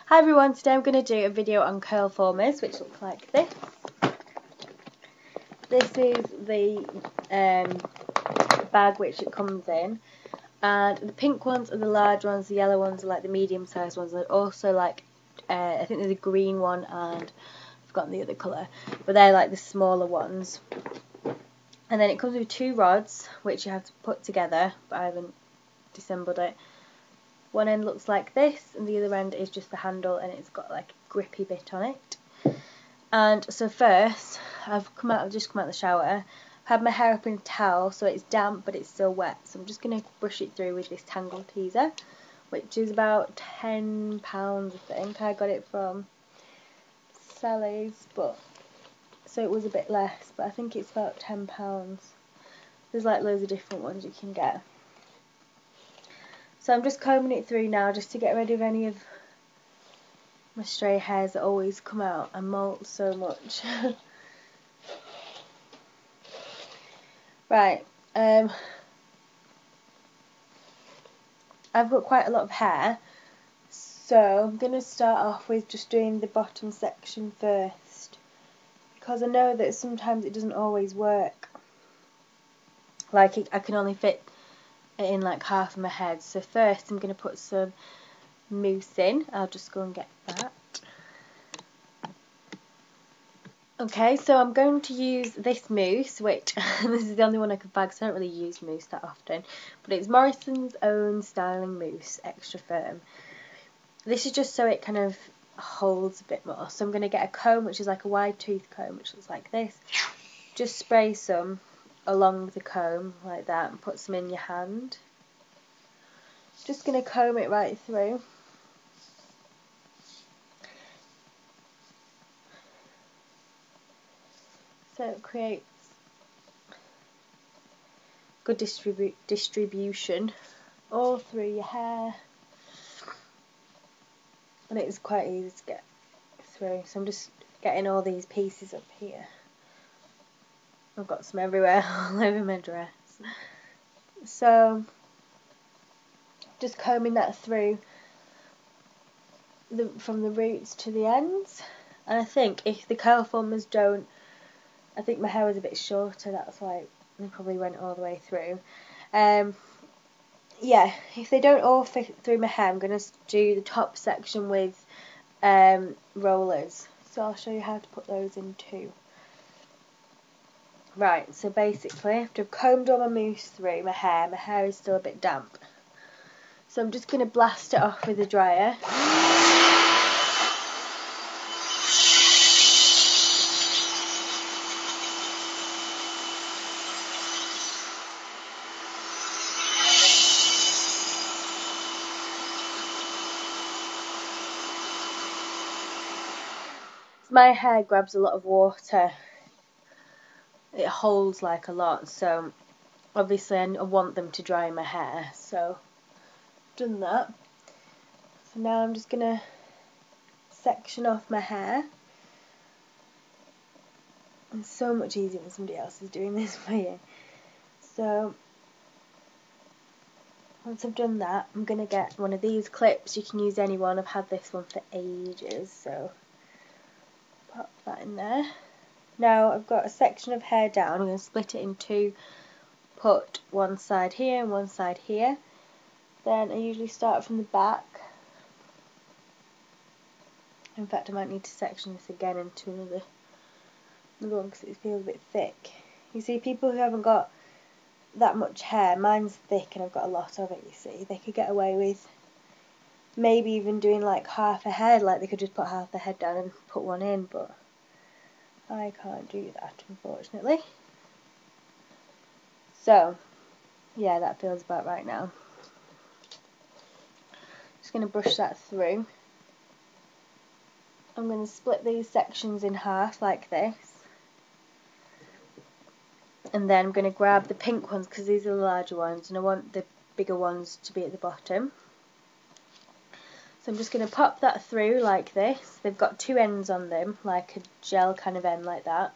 Hi everyone, today I'm going to do a video on curl formers, which look like this. This is the bag which it comes in, and the pink ones are the large ones, the yellow ones are like the medium sized ones, and also like, I think there's a green one and I've forgotten the other colour, but they're like the smaller ones. And then it comes with two rods which you have to put together, but I haven't disassembled it. One end looks like this and the other end is just the handle, and it's got like a grippy bit on it. And so first I've just come out of the shower, had my hair up in a towel so it's damp but it's still wet, so I'm just going to brush it through with this tangle teaser, which is about £10 I think. I got it from Sally's, but so it was a bit less, but I think it's about £10. There's like loads of different ones you can get. So I'm just combing it through now just to get rid of any of my stray hairs that always come out and molt so much. Right, I've got quite a lot of hair, so I'm going to start off with just doing the bottom section first, because I know that sometimes it doesn't always work. Like I can only fit it in like half of my head. So first I'm going to put some mousse in. I'll just go and get that. Okay, so I'm going to use this mousse, which this is the only one I can find because I don't really use mousse that often, but it's Morrison's Own Styling Mousse Extra Firm. This is just so it kind of holds a bit more. So I'm going to get a comb, which is like a wide tooth comb, which looks like this. Just spray some along the comb like that and put some in your hand. Just going to comb it right through. So it creates good distribution all through your hair, and it's quite easy to get through. So I'm just getting all these pieces up here. I've got some everywhere, all over my dress. So just combing that through from the roots to the ends. And I think if the curl formers don't, I think my hair was a bit shorter, that's why they probably went all the way through. Yeah, if they don't all fit through my hair, I'm going to do the top section with rollers. So I'll show you how to put those in too. Right, so basically after I've combed all my mousse through my hair is still a bit damp. So I'm just going to blast it off with a dryer. My hair grabs a lot of water. It holds like a lot, so obviously I want them to dry my hair, so I've done that. So now I'm just going to section off my hair. It's so much easier when somebody else is doing this for you. So once I've done that, I'm going to get one of these clips. You can use any one. I've had this one for ages, so pop that in there. Now I've got a section of hair down. I'm going to split it in two, put one side here and one side here. Then I usually start from the back. In fact, I might need to section this again into another one because it feels a bit thick. You see, people who haven't got that much hair, mine's thick and I've got a lot of it, you see, they could get away with maybe even doing like half a head, like they could just put half the head down and put one in, but I can't do that, unfortunately. So, yeah, that feels about right now. Just going to brush that through. I'm going to split these sections in half like this. And then I'm going to grab the pink ones because these are the larger ones and I want the bigger ones to be at the bottom. So I'm just going to pop that through like this. They've got two ends on them, like a gel kind of end like that.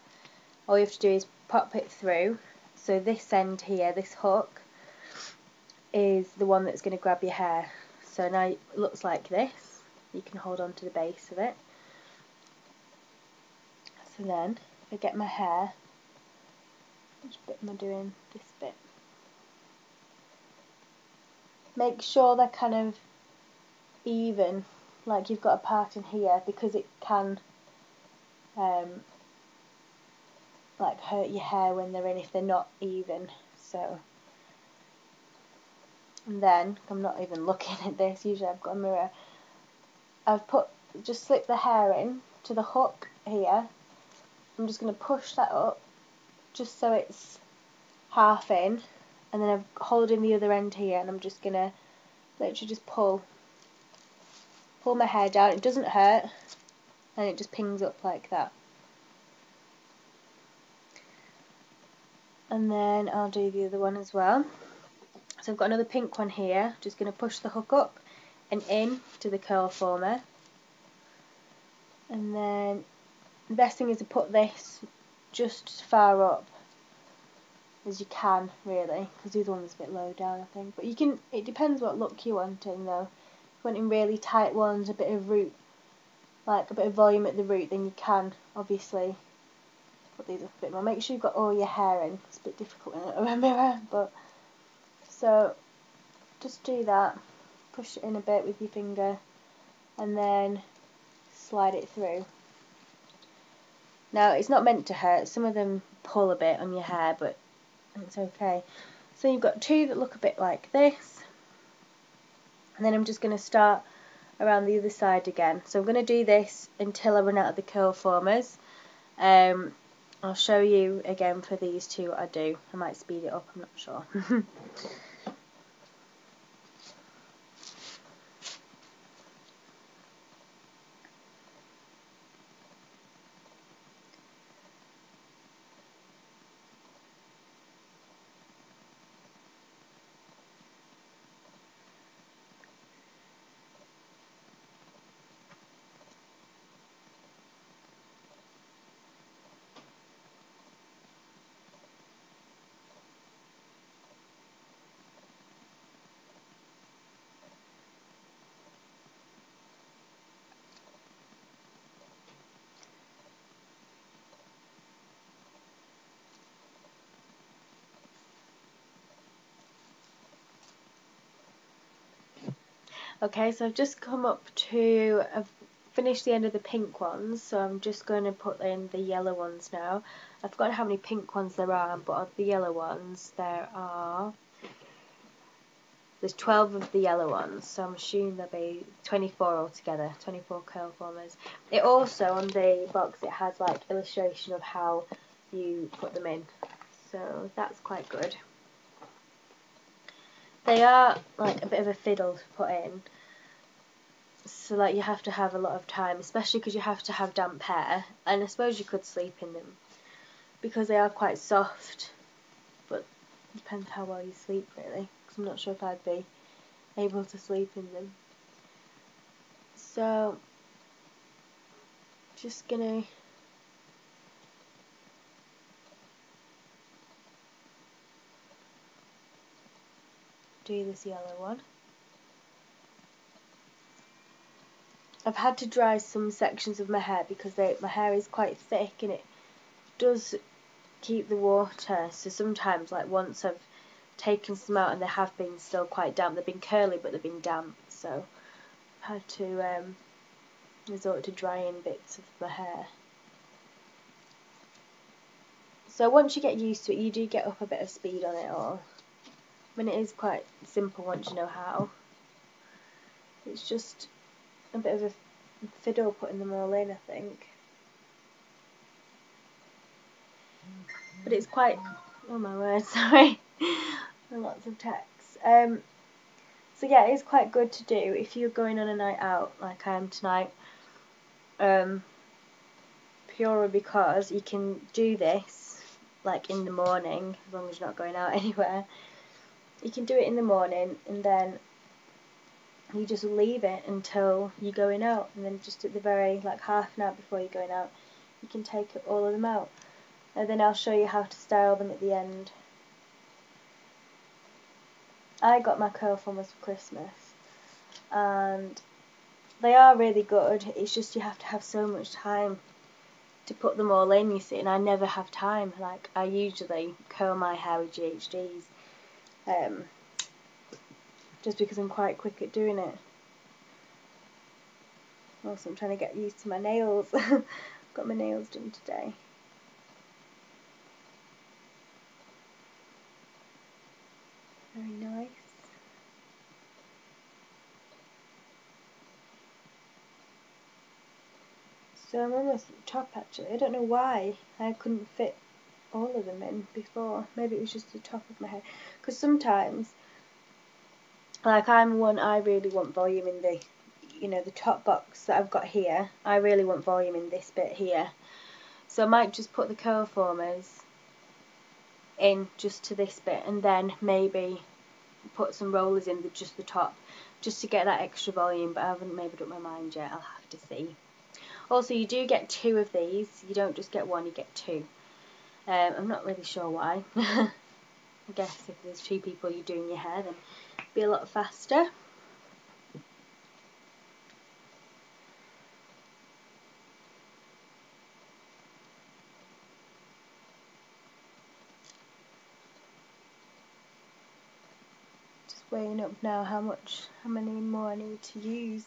All you have to do is pop it through. So this end here, this hook, is the one that's going to grab your hair. So now it looks like this. you can hold on to the base of it. So then, if I get my hair, which bit am I doing? This bit. Make sure they're kind of even, like you've got a part in here, because it can like hurt your hair when they're in if they're not even. So, and then I'm not even looking at this. Usually I've got a mirror. I've just slip the hair in to the hook here. I'm just going to push that up just so it's half in, and then I'm holding the other end here, and I'm just going to literally just pull my hair down. It doesn't hurt, and it just pings up like that. And then I'll do the other one as well. So I've got another pink one here. Just going to push the hook up and in to the curl former. And then the best thing is to put this just as far up as you can, really, because the other one's a bit low down, I think. But you can, it depends what look you're wanting though. If you're wanting really tight ones, a bit of root, like a bit of volume at the root, then you can obviously put these up a bit more. Make sure you've got all your hair in. It's a bit difficult in a mirror, but so just do that. Push it in a bit with your finger, and then slide it through. Now it's not meant to hurt. Some of them pull a bit on your hair, but it's okay. So you've got two that look a bit like this, and then I'm just going to start around the other side again. So I'm going to do this until I run out of the curl formers. I'll show you again for these two what I do. I might speed it up, I'm not sure. Okay, so I've just come up to, I've finished the end of the pink ones, so I'm just going to put in the yellow ones now. I've forgotten how many pink ones there are, but of the yellow ones, there's 12 of the yellow ones, so I'm assuming there'll be 24 altogether, 24 curl formers. It also, on the box, it has like illustration of how you put them in, so that's quite good. They are like a bit of a fiddle to put in, so like you have to have a lot of time, especially because you have to have damp hair, and I suppose you could sleep in them because they are quite soft, but it depends how well you sleep really, because I'm not sure if I'd be able to sleep in them. So just gonna do this yellow one. I've had to dry some sections of my hair because my hair is quite thick and it does keep the water, so sometimes like once I've taken some out and they have been still quite damp, they've been curly but they've been damp, so I've had to resort to drying bits of my hair. So once you get used to it, you do get up a bit of speed on it all. I mean, it is quite simple once you know how. It's just a bit of a fiddle putting them all in, I think. But it's quite, oh my word, sorry, lots of text. So yeah, it is quite good to do if you're going on a night out like I am tonight. Purely because you can do this like in the morning, as long as you're not going out anywhere. You can do it in the morning and then you just leave it until you're going out, and then just at the very, like half an hour before you're going out, you can take all of them out. And then I'll show you how to style them at the end. I got my curl formers for Christmas, and they are really good. It's just you have to have so much time to put them all in, you see, and I never have time. Like, I usually curl my hair with GHDs, just because I'm quite quick at doing it. Also, I'm trying to get used to my nails. Got my nails done today. Very nice. So I'm almost at the top actually. I don't know why I couldn't fit all of them in before. Maybe it was just the top of my head. Because sometimes, like I really want volume in the, the top box that I've got here. I really want volume in this bit here. So I might just put the curl formers in just to this bit, and then maybe put some rollers in with just the top, just to get that extra volume, but I haven't made up my mind yet. I'll have to see. Also, you do get 2 of these. You don't just get 1, you get 2. I'm not really sure why. I guess if there's 2 people you're doing your hair, then it'll be a lot faster. Just weighing up now how many more I need to use.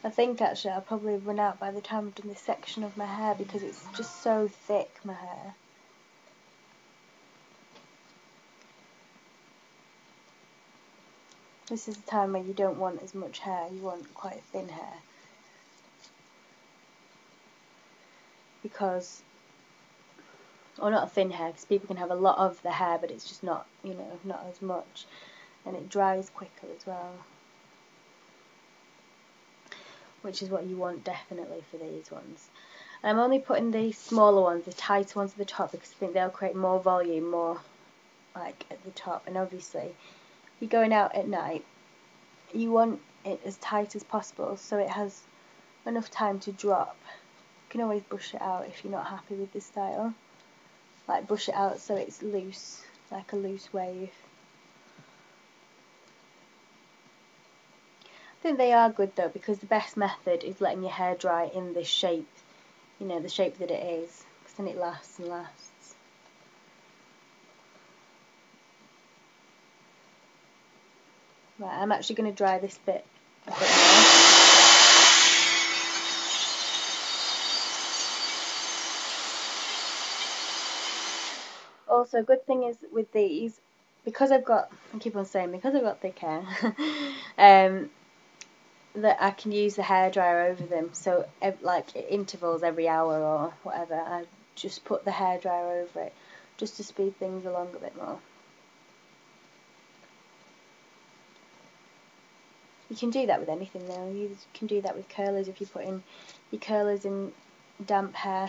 I think actually I'll probably run out by the time I've done this section of my hair, because it's just so thick, my hair. This is the time where you don't want as much hair, you want quite thin hair. Because, or not thin hair, because people can have a lot of the hair, but it's just not, not as much. And it dries quicker as well. Which is what you want definitely for these ones. And I'm only putting the smaller ones, the tighter ones at the top, because I think they'll create more volume, more like at the top. And obviously, if you're going out at night, you want it as tight as possible so it has enough time to drop. You can always brush it out if you're not happy with this style. Like, brush it out so it's loose, like a loose wave. I think they are good though, because the best method is letting your hair dry in this shape, the shape that it is, because then it lasts and lasts. Right, I'm actually going to dry this bit a bit more. Also, a good thing is with these, because I keep on saying because I've got thick hair, that I can use the hairdryer over them. So, like at intervals every hour or whatever, I just put the hairdryer over it, just to speed things along a bit more. You can do that with anything though. You can do that with curlers if you put in your curlers in damp hair.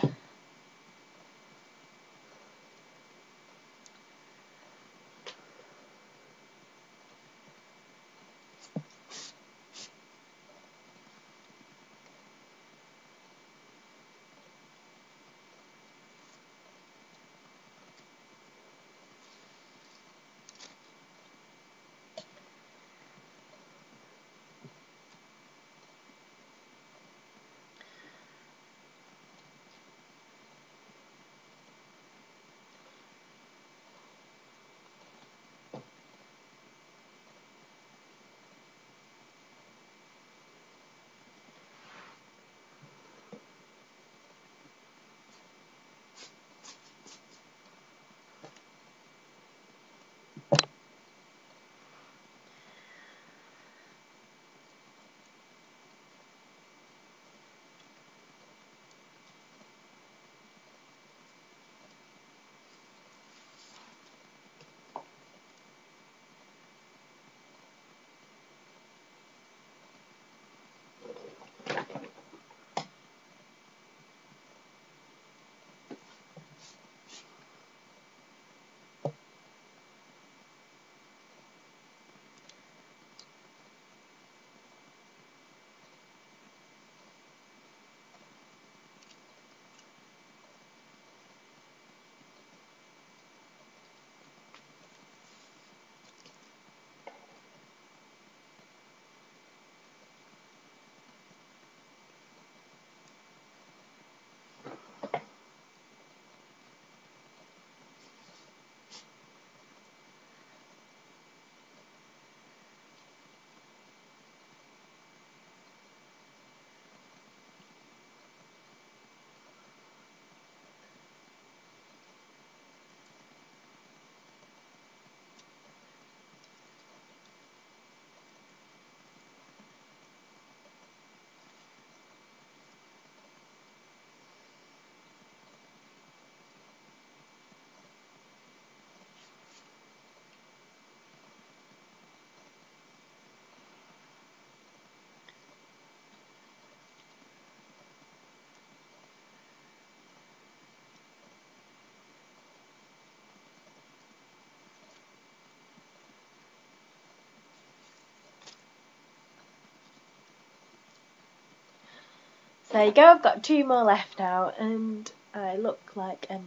There you go, I've got 2 more left now, and I look like a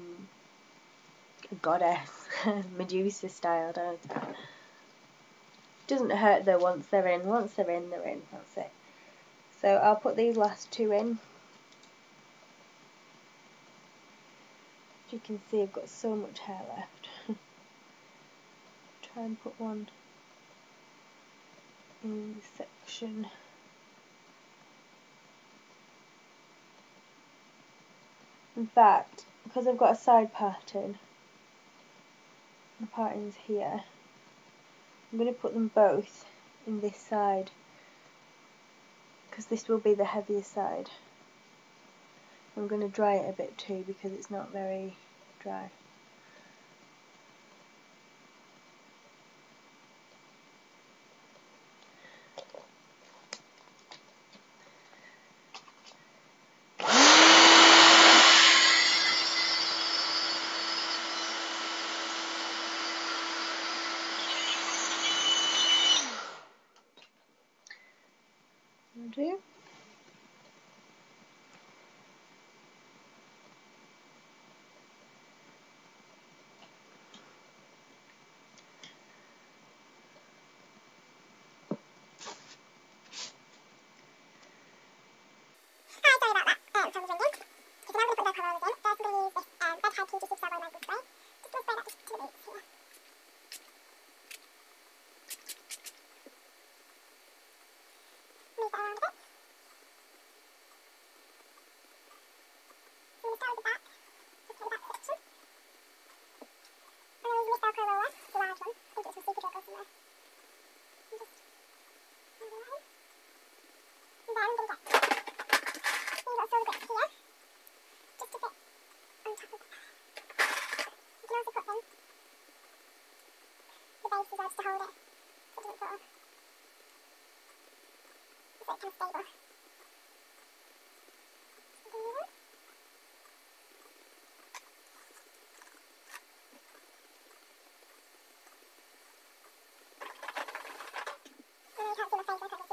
goddess, Medusa style, don't I? Doesn't hurt though once they're in. Once they're in, that's it. So I'll put these last 2 in. As you can see, I've got so much hair left. Try and put one in this section. In fact, because I've got a side parting, the parting's here, I'm going to put them both in this side, because this will be the heavier side. I'm going to dry it a bit too, because it's not very dry. Do. I've just got this bit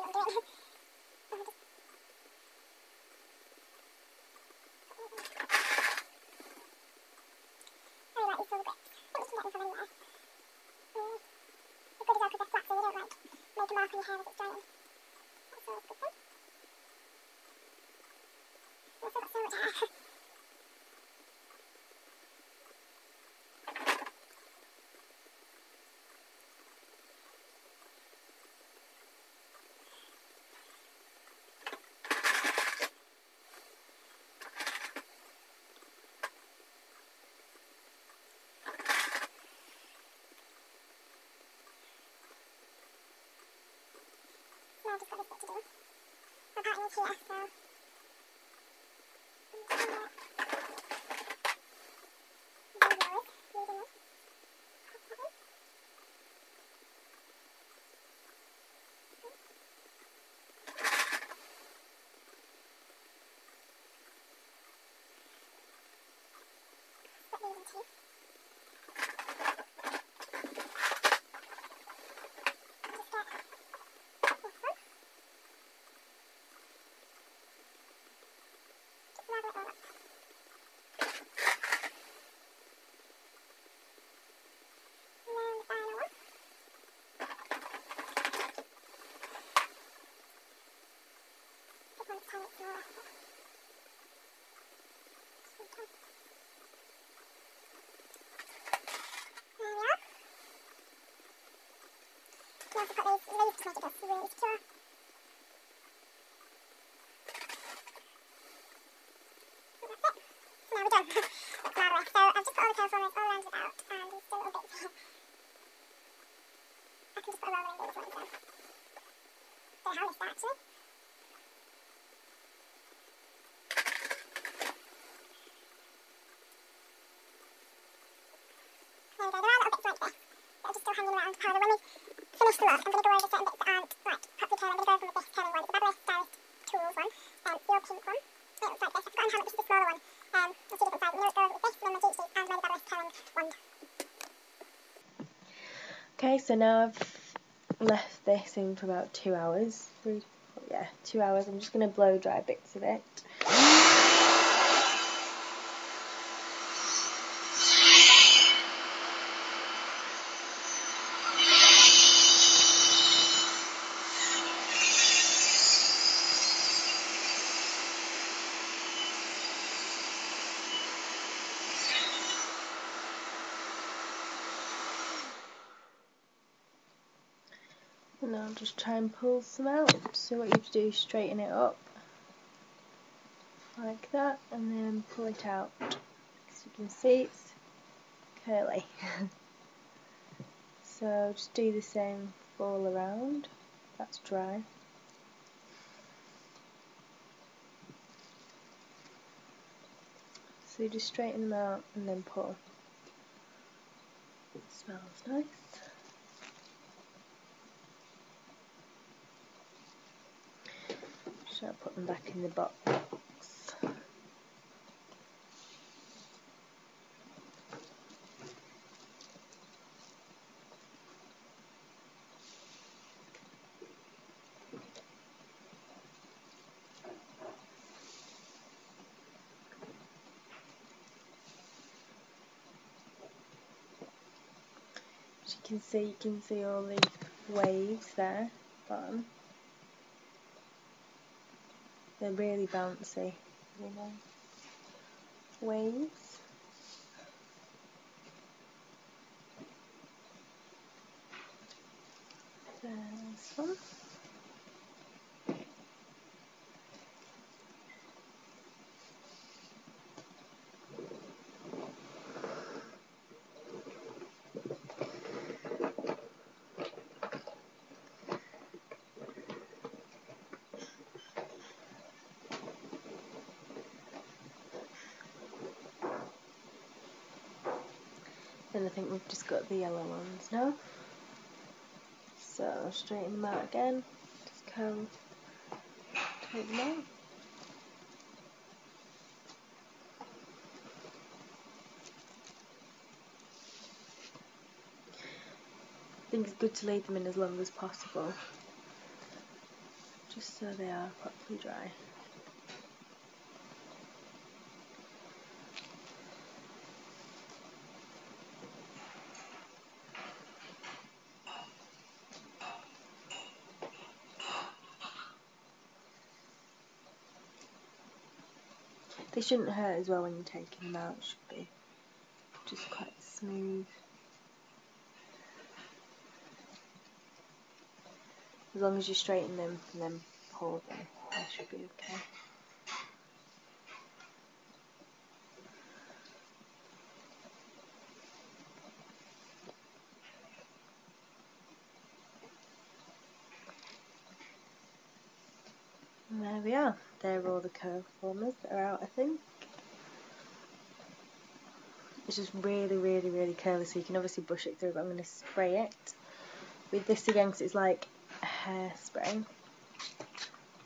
to do. My pattern is here, so... Now I've got these leaves to make it really secure. And that's it. So now we're done. Marvellous. So I've just put all the terraformers all rounded out, and there's still little bits here. I can just put a roller in these ones then. Don't know how this actually. There we go, there are little bits like this that are just still hanging around. However, when we finish the look, I'm going to go over certain bits that aren't like properly turned. I'm going to go over with this turning one. It's the Beverly Stylist Tools one. Your pink one. It looks like this. I've forgotten how much is the smaller one. There's 2 different sizes. I'm going to go over with this, and then my G sheet, and my Beverly turning wand. Okay, so now I've left this in for about 2 hours. 3 to 4 yeah, 2 hours. I'm just going to blow dry bits of it. And I'll just try and pull some out. So what you have to do is straighten it up like that and then pull it out. As you can see, it's curly. So just do the same all around. That's dry. So you just straighten them out and then pull. It smells nice. So I'll put them back in the box. As you can see all the waves there, bottom. They're really bouncy, you know, waves. There's one. Then I think we've just got the yellow ones now. So I'll straighten them out again. Just curl, take them out. I think it's good to leave them in as long as possible, just so they are properly dry. They shouldn't hurt as well when you're taking them out, it should be just quite smooth. As long as you straighten them and then pull them, they should be okay. And there we are. They're all the curve formers that are out, I think. It's just really, really, really curly, so you can obviously brush it through, but I'm going to spray it with this again because it's like a hairspray.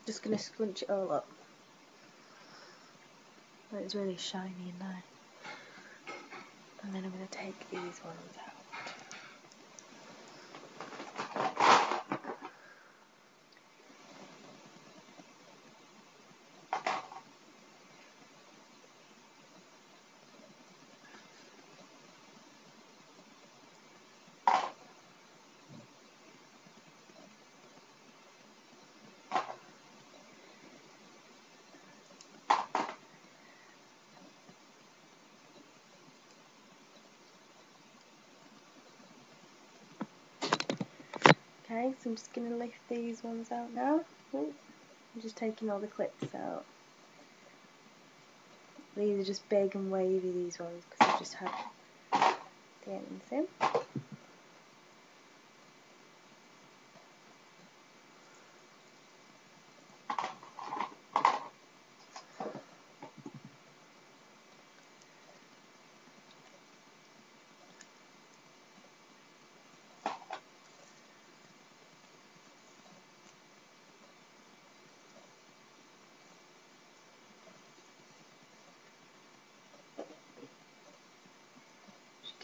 Just going to scrunch it all up. It's really shiny and nice. And then I'm going to take these ones out. Okay, so I'm just going to lift these ones out now. Ooh, I'm just taking all the clips out. These are just big and wavy, these ones, because I've just had the ends in.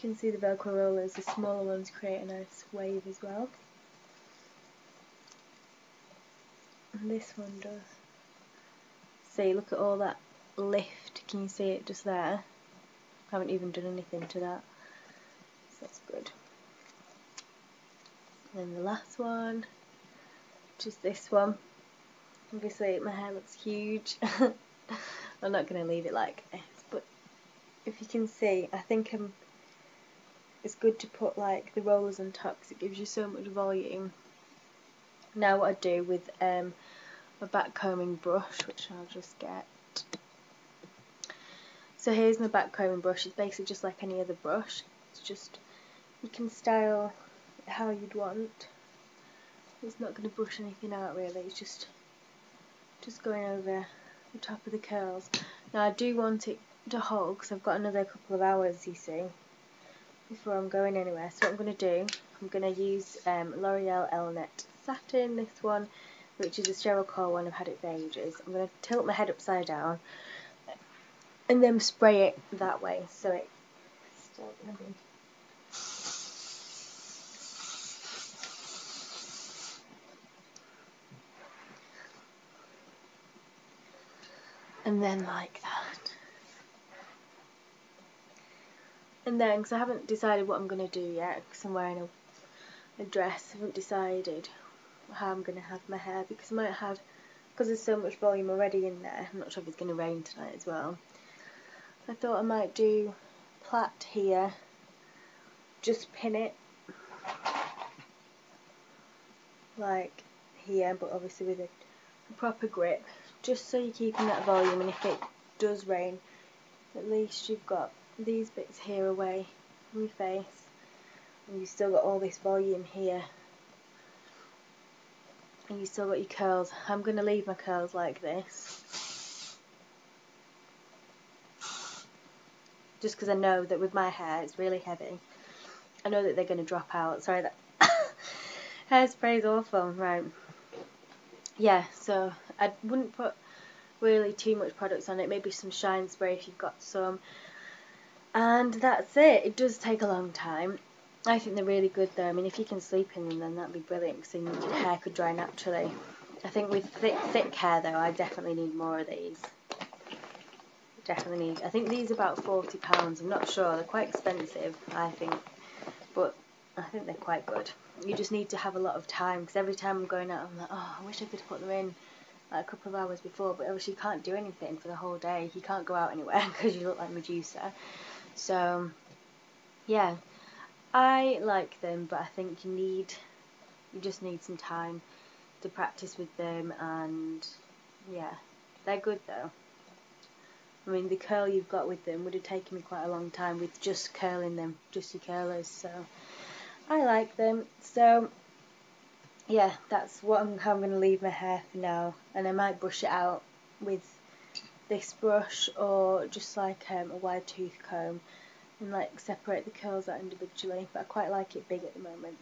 You can see the Velcro rollers, the smaller ones create a nice wave as well. And this one does. See, look at all that lift. Can you see it just there? I haven't even done anything to that. So that's good. And then the last one, which is this one. Obviously my hair looks huge. I'm not going to leave it like this, but if you can see, I think it's good to put like the rollers on top because it gives you so much volume. Now what I do with my back combing brush, which I'll just get. So here's my back combing brush. It's basically just like any other brush. It's just, you can style it how you'd want. It's not going to brush anything out really. It's just going over the top of the curls. Now I do want it to hold because I've got another couple of hours, you see, before I'm going anywhere. So what I'm going to do, I'm going to use L'Oreal Elnet Satin, this one, which is a sterile core one. I've had it for ages. I'm going to tilt my head upside down and then spray it that way, so it's still going to be. And then like that. And then, because I haven't decided what I'm going to do yet, because I'm wearing a dress, I haven't decided how I'm going to have my hair, because I might have, because there's so much volume already in there, I'm not sure if it's going to rain tonight as well. I thought I might do plait here, just pin it like here, but obviously with a proper grip, just so you're keeping that volume, and if it does rain, at least you've got these bits here away from your face, and you've still got all this volume here, and you've still got your curls. I'm going to leave my curls like this, just because I know that with my hair it's really heavy. I know that they're going to drop out. Sorry, that hairspray is awful. Right. Yeah, so I wouldn't put really too much products on it, maybe some shine spray if you've got some, and that's it. It does take a long time. I think they're really good though. I mean, if you can sleep in them, then that'd be brilliant, because then your hair could dry naturally. I think with thick hair though, I definitely need more of these. Definitely need. I think these are about £40. I'm not sure. They're quite expensive, I think, but I think they're quite good. You just need to have a lot of time, because every time I'm going out, I'm like, oh, I wish I could put them in like a couple of hours before, but obviously you can't do anything for the whole day. You can't go out anywhere because you look like Medusa. So yeah, I like them, but I think you just need some time to practice with them, and yeah, they're good though. I mean, the curl you've got with them would have taken me quite a long time with just curling them, just your curlers, so I like them. So yeah, that's how I'm going to leave my hair for now, and I might brush it out with this brush, or just like a wide tooth comb, and like separate the curls out individually, but I quite like it big at the moment.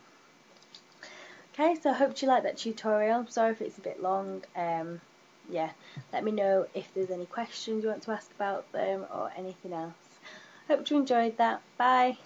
Okay, so I hope you like that tutorial. I'm sorry if it's a bit long. Yeah, let me know if there's any questions you want to ask about them or anything else. Hope you enjoyed that. Bye.